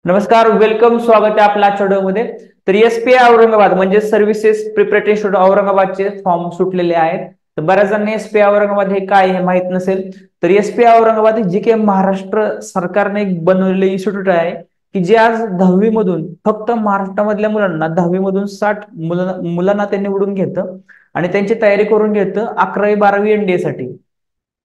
नमस्कार, वेलकम, स्वागत आहे आपल्या आजच्या व्हिडिओमध्ये. तर एसपीआय औरंगाबाद म्हणजे सर्व्हिसेस प्रिपरेटरी इन्स्टिट्यूट औरंगाबादचे फॉर्म सुटलेले आहेत. तर बऱ्याच जणांनी एसपीआय औरंगाबाद हे काय हे माहित नसेल. तर एसपीआय औरंगाबाद जी काही महाराष्ट्र सरकारने एक बनवलेले इन्स्टिट्यूट आहे की जे आज 10वी मधून फक्त महाराष्ट्रामधल्या मुलांना 10वी मधून 60 मुलांना ते निवडून घेतं आणि त्यांची तयारी करून घेतं 11वी-12वी एनडीए साठी.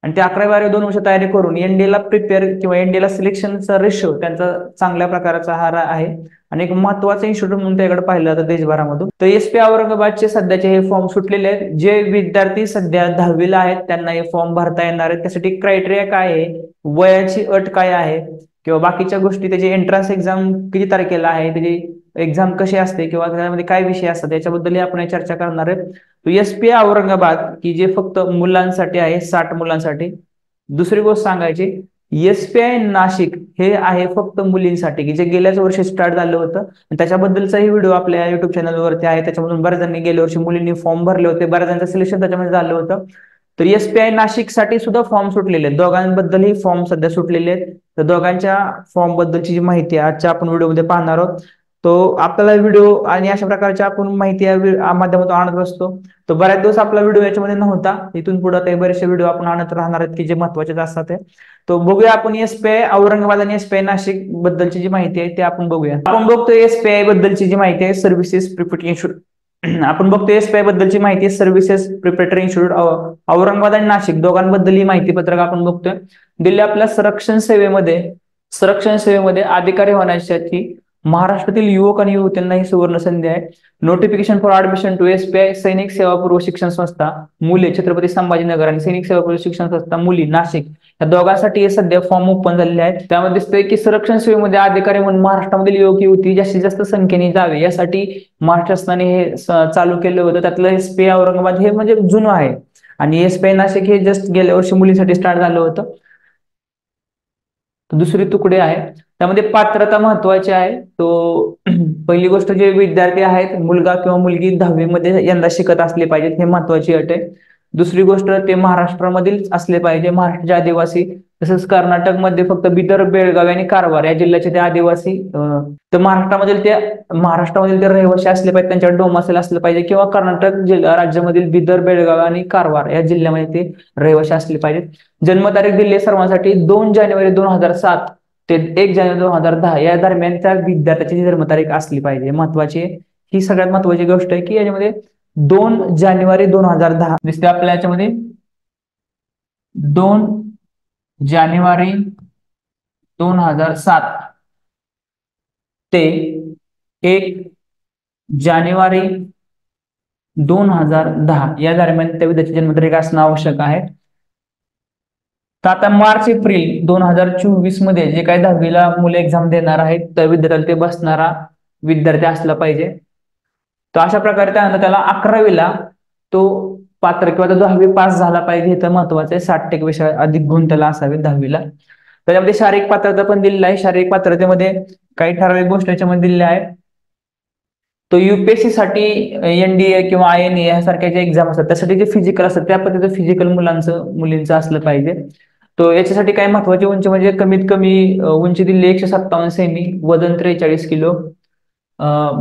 आणि ते 11-12 2 वर्ष तयारी करून एनडीएला प्रिपेअर किंवा एनडीएला सिलेक्शनचा रेशो त्यांचा चांगल्या प्रकारचा हा आहे आणि एक महत्वाचं इन्स्टिट्यूट म्हणून त्याकडे पाहिलं जातं देशभरामधून. तर एसपीआय औरंगाबादचे सध्याचे हे फॉर्म सुटलेले आहेत. जे विद्यार्थी सध्या 10वीला आहेत त्यांना हे फॉर्म भरता येणार आहेत. त्यासाठी क्रायटेरिया काय आहे, वयाची अट काय आहे किंवा बाकीच्या गोष्टी, त्याची एंट्रन्स एक्झाम किती तारखेला आहे, त्याची एक्झाम कशी असते किंवा त्यामध्ये काय विषय असतात याच्याबद्दल आपण चर्चा करणार आहे. एसपीआय औरंगाबाद की जे फक्त मुलांसाठी आहे, 60 मुलांसाठी. दुसरी गोष्ट सांगायची, एसपीआय नाशिक हे आहे फक्त मुलींसाठी की जे गेल्याच वर्षी स्टार्ट झालं होतं. त्याच्याबद्दलचाही व्हिडिओ आपल्या युट्यूब चॅनलवरती आहे. त्याच्यामधून बऱ्याच जणांनी गेल्या वर्षी मुलींनी फॉर्म भरले होते, बऱ्याच जणांचं सिलेक्शन त्याच्यामध्ये झालं होतं. तर एसपीआय नाशिक साठी सुद्धा फॉर्म सुटलेले आहेत. दोघांबद्दलही फॉर्म सध्या सुटलेले आहेत. तर दोघांच्या फॉर्म बद्दलची जी माहिती आजच्या आपण व्हिडिओमध्ये पाहणार आहोत. तो आपल्याला व्हिडिओ आणि अशा प्रकारच्या आपण माहिती या माध्यमातून आणत असतो. तर बऱ्याच दिवस आपला व्हिडिओ याच्यामध्ये नव्हता, इथून पुढे ते बरेचसे व्हिडिओ आपण आणत राहणार आहेत की जे महत्वाचे असतात. तो बघूया आपण एसपीआय औरंगाबाद आणि एसपीआय नाशिक बद्दलची जी माहिती आहे ते आपण बघूया. आपण बघतोय एसपीआय बद्दलची जी माहिती आहे, सर्व्हिसेस प्रिपरेटरी इन्स्टिट्यूट. आपण बघतोय एसपीआय बद्दलची माहिती आहे, सर्व्हिसेस प्रिपरेटरी इन्स्टिट्यूट औरंगाबाद आणि नाशिक दोघांबद्दल ही माहिती पत्रक आपण बघतोय. दिल्ली आपल्या संरक्षण सेवेमध्ये अधिकारी होण्यासाठी महाराष्ट्रातील युवक आणि युवतींना ही सुवर्ण संधी आहे. नोटिफिकेशन फॉर ऍडमिशन टू एसपीआय सैनिक सेवा पूर्व शिक्षण संस्था मुले छत्रपती संभाजीनगर आणि सैनिक सेवा पूर्व शिक्षण संस्था मुली नाशिक या दोघांसाठी हे सध्या फॉर्म ओपन झालेले आहेत. त्यामध्ये दिसतंय की संरक्षण सेवेमध्ये अधिकारी म्हणून महाराष्ट्रामधील युवक युवती जास्तीत जास्त संख्येने जावे यासाठी महाराष्ट्र शासनाने हे चालू केलं होतं. त्यातलं एसपीआय औरंगाबाद हे म्हणजे जुनं आहे आणि एसपीआय नाशिक हे जस्ट गेल्या वर्षी मुलींसाठी स्टार्ट झालं होतं. दुसरी तुकडे आहे, त्यामध्ये पात्रता महत्वाची आहे. तो पहिली गोष्ट, जे विद्यार्थी आहेत मुलगा किंवा मुलगी 10वी मध्ये यंदा शिकत असले पाहिजेत, हे महत्वाची अट आहे. दुसरी गोष्ट, ते महाराष्ट्रामधील असले पाहिजे, महाराष्ट्राचे आदिवासी. तसंच कर्नाटकमध्ये फक्त बिदर, बेळगाव आणि कारवार या जिल्ह्याचे ते आदिवासी. तर महाराष्ट्रामधील ते रहिवासी असले पाहिजे, त्यांच्याकडे डोमासेल असलं पाहिजे किंवा कर्नाटक राज्यामधील बिदर, बेळगाव आणि कारवार या जिल्ह्यामध्ये ते रहिवासी असले पाहिजेत. जन्मतारीख दिली आहे सर्वांसाठी 2 जानेवारी 2007 ते 1 जानेवारी 2010 या दरम्यान त्या विद्यार्थ्याची जन्मतारीख असली पाहिजे, महत्वाची आहे. ही सगळ्यात महत्वाची गोष्ट आहे की याच्यामध्ये 2 जानेवारी 2010 दिसते आपल्या याच्यामध्ये. 2 जानेवारी 2007 ते 1 जानेवारी 2010 या दरम्यान त्या विद्यार्थ्याची जन्मतारीख असणं आवश्यक आहे. तर आता मार्च एप्रिल 2024 मध्ये जे काही 10वीला मुले एक्झाम देणार आहेत त्या विद्यार्थ्याला ते बसणारा विद्यार्थी असला पाहिजे. तर अशा प्रकारे त्यानंतर त्याला 11वीला तो पात्र किंवा 10वी पास झाला पाहिजे, हे तर महत्वाचं आहे. 60% पेक्षा अधिक गुण त्याला असावे 10वीला. त्याच्यामध्ये शारीरिक पात्रता पण दिलेली आहे. शारीरिक पात्रतेमध्ये काही ठराविक गोष्टी याच्यामध्ये दिलेल्या आहेत. तो युपीएससी साठी एनडीए किंवा आयएनए यासारख्या जे एक्झाम असतात त्यासाठी जे फिजिकल असतात त्या पद्धतीचं फिजिकल मुलींचं असलं पाहिजे. तो याच्यासाठी काय महत्वाची उंची म्हणजे कमीत कमी उंची दिली 157 सेमी, वजन 43 किलो.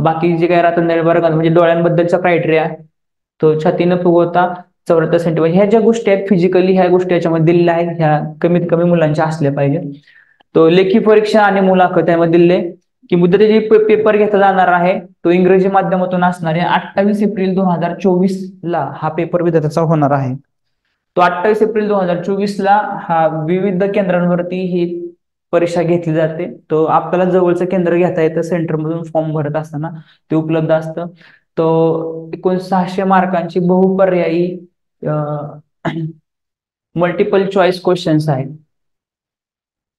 बाकी जे काय राहतात वर्ग म्हणजे डोळ्यांबद्दलचा क्रायटेरिया, तो छाती न फुगवता 74 सेंटीमीटर, ह्या ज्या गोष्टी आहेत फिजिकली ह्या गोष्टी याच्यामध्ये दिलेल्या आहेत, ह्या कमीत कमी मुलांच्या असल्या पाहिजे. तो लेखी परीक्षा आणि मुलाखत यामध्ये दिले की मुदतीचे पेपर घेतला जाणार आहे तो इंग्रजी माध्यमातून असणार आहे. 28 एप्रिल 2024 ला हा पेपर विद्यार्थ्याचा होणार आहे. तो 28 एप्रिल 2024 ला हा विविध केंद्रांवरती ही परीक्षा घेतली जाते. तो आपल्याला जवळचं केंद्र घेता येतं, सेंटरमधून फॉर्म भरत असताना ते उपलब्ध असतं. तो 600 मार्कांची बहुपर्यायी मल्टिपल चॉईस क्वेश्चन्स आहेत.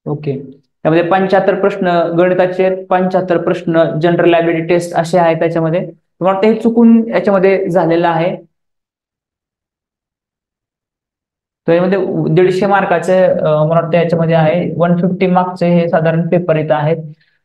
ओके, त्यामध्ये 75 प्रश्न गणिताचे, 75 प्रश्न जनरल ॲबिलिटी टेस्ट असे आहेत. त्याच्यामध्ये तुम्हाला ते चुकून याच्यामध्ये झालेलं आहे. तर यामध्ये 150 मार्काचे मला वाटतं याच्यामध्ये आहे, 150 मार्कचे हे साधारण पेपर येत आहेत.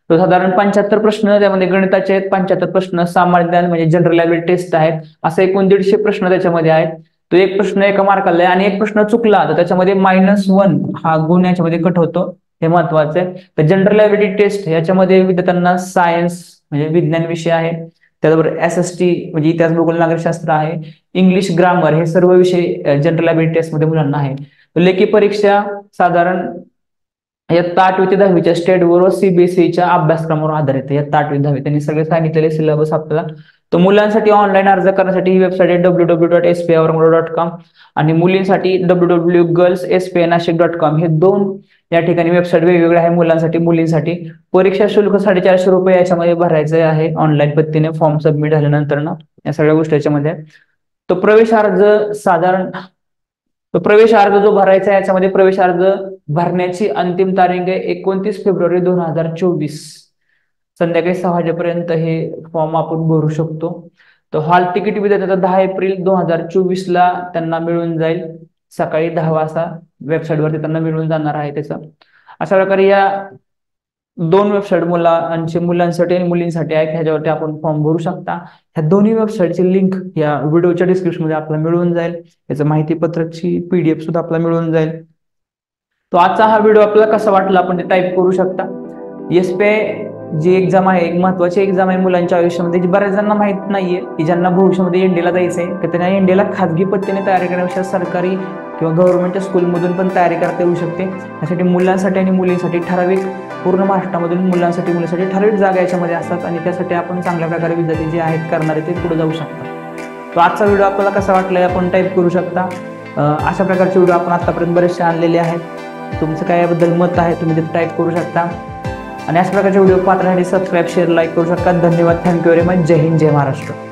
तो साधारण 75 प्रश्न त्यामध्ये गणिताचे आहेत, 75 प्रश्न सामान्य ज्ञान म्हणजे जनरल ॲबिलिटी टेस्ट आहेत, असं एकूण 150 प्रश्न त्याच्यामध्ये आहेत. तो एक प्रश्न एका मार्काला आहे आणि एक प्रश्न चुकला तर त्याच्यामध्ये -1 हा गुण याच्यामध्ये कट होतो. हे महत्वाचं आहे. तर जनरल ॲबिलिटी टेस्ट याच्यामध्ये विद्यार्थ्यांना सायन्स म्हणजे विज्ञान विषय आहे, त्याचबरोबर SST म्हणजे इतिहास भूगोल नागरिकशास्त्र आहे, इंग्लिश ग्रामर हे सर्व विषय जनरल ॲबिलिटी टेस्ट मध्ये मुलांना आहे. लेखी परीक्षा साधारण इयत्ता 8वी ते 10वीच्या स्टेट बोर्ड व CBSEच्या अभ्यासक्रमावर आधारित. इयत्ता 8वी 10वी त्यांनी सगळे सांगितलेले सिलेबस आपल्याला. तर मुलांसाठी ऑनलाईन अर्ज करण्यासाठी ही वेबसाईट आहे www.spawarangad.com आणि मुलींसाठी www.girlsspnashik.com. हे दोन या ठिकाणी वेबसाईट वेगवेगळ्या आहे मुलांसाठी मुलींसाठी. परीक्षा शुल्क 450 रुपये याच्यामध्ये भरायचं आहे ऑनलाईन पद्धतीने फॉर्म सबमिट झाल्यानंतर ना, या सगळ्या गोष्टी याच्यामध्ये. तो प्रवेश अर्ज साधारण तो प्रवेश अर्ज जो भरायचा आहे याच्यामध्ये प्रवेश अर्ज भरण्याची अंतिम तारीख आहे 29 फेब्रुवारी 2024 संध्याकाळी 6 वाजेपर्यंत हे फॉर्म आपण भरू शकतो. तर हॉल तिकीट विद्यार्थ्याचा 10 एप्रिल 2024 ला त्यांना मिळून जाईल, सकाळी 10 वाजता वेबसाईटवरती त्यांना मिळून जाणार आहे त्याचं. अशा प्रकारे या दोन वेबसाईट मुलांसाठी आणि मुलींसाठी आहेत, ह्याच्यावरती आपण फॉर्म भरू शकता. ह्या दोन्ही वेबसाईटची लिंक या व्हिडिओच्या डिस्क्रिप्शन मध्ये आपल्याला मिळून जाईल. याचं माहिती पत्रकची PDF सुद्धा आपल्याला मिळून जाईल. तो आजचा हा व्हिडिओ आपल्याला कसा वाटला आपण ते टाईप करू शकता. SPI जी एक्झाम आहे एक महत्वाची एक्झाम आहे मुलांच्या आयुष्यामध्ये, जी बऱ्याच जणांना माहित नाहीये की ज्यांना भविष्यामध्ये NDAला जायचंय तर त्यांना NDAला खाजगी पद्धतीने तयारी करण्यापेक्षा सरकारी किंवा गव्हर्नमेंटच्या स्कूलमधून पण तयारी करता येऊ शकते. यासाठी मुलांसाठी आणि मुलींसाठी ठराविक पूर्ण महाराष्ट्रामधून मुलांसाठी मुलींसाठी ठराविक जागा याच्यामध्ये असतात आणि त्यासाठी आपण चांगल्या प्रकारे विद्यार्थी जे आहेत करणारे ते पुढे जाऊ शकतात. तो आजचा व्हिडिओ आपल्याला कसा वाटलाय आपण टाईप करू शकता. अशा प्रकारचे व्हिडिओ आपण आतापर्यंत बरेचसे आणलेले आहेत. तुमचं काय याबद्दल मत आहे तुम्ही ते टाईप करू शकता आणि अशा प्रकारचे व्हिडिओ पाहण्यासाठी सबस्क्राईब शेअर लाईक करू शकता. धन्यवाद. Thank you very much. जय हिंद, जय महाराष्ट्र.